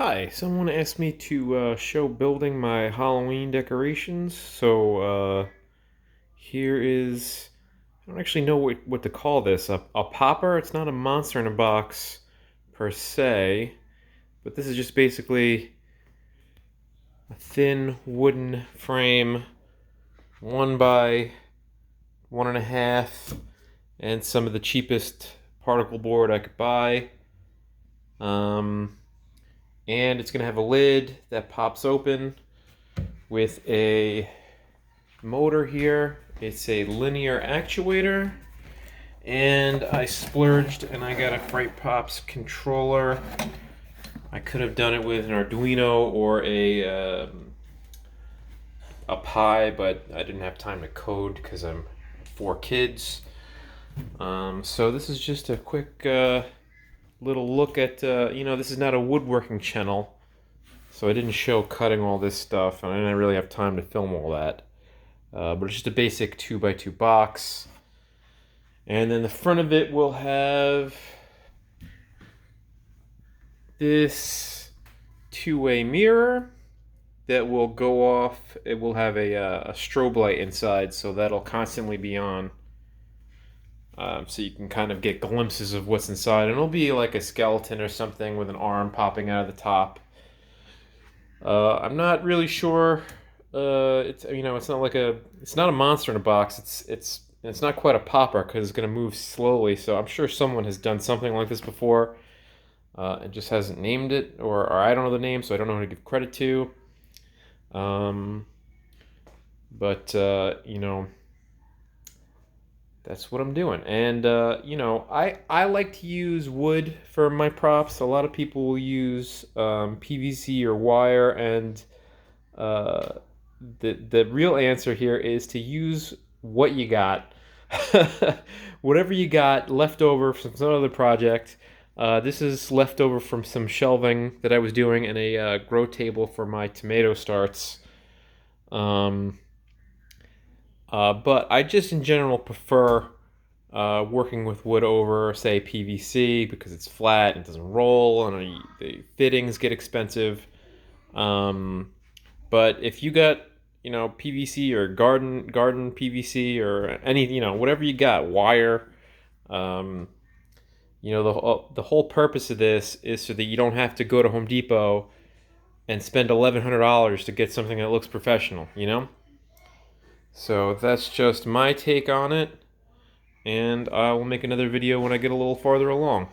Hi, someone asked me to show building my Halloween decorations. So here is, I don't actually know what to call this. A popper? It's not a monster in a box per se, but this is just basically a thin wooden frame, 1 by 1.5, and some of the cheapest particle board I could buy. Um, and it's going to have a lid that pops open with a motor here. It's a linear actuator, and I splurged and I got a Fright Pops controller. I could have done it with an Arduino or a Pi, but I didn't have time to code because I'm 4 kids. So this is just a quick little look at, this is not a woodworking channel, so I didn't show cutting all this stuff, and I didn't really have time to film all that. But it's just a basic 2x2 box. And then the front of it will have this two-way mirror that will go off. It will have a strobe light inside, so that'll constantly be on. So you can kind of get glimpses of what's inside. And it'll be like a skeleton or something with an arm popping out of the top. I'm not really sure. It's not a monster in a box. It's not quite a popper because it's going to move slowly. So I'm sure someone has done something like this before, and just hasn't named it, or I don't know the name, so I don't know who to give credit to. Um, but that's what I'm doing. And I like to use wood for my props. A lot of people will use PVC or wire, and uh, the real answer here is to use what you got. Whatever you got left over from some other project. This is left over from some shelving that I was doing in a grow table for my tomato starts. Um, but I just in general prefer working with wood over, say, PVC because it's flat and it doesn't roll, and the fittings get expensive. Um, but if you got, PVC or garden PVC or any, whatever you got, wire, um, the whole purpose of this is so that you don't have to go to Home Depot and spend $1,100 to get something that looks professional. So that's just my take on it, and I will make another video when I get a little farther along.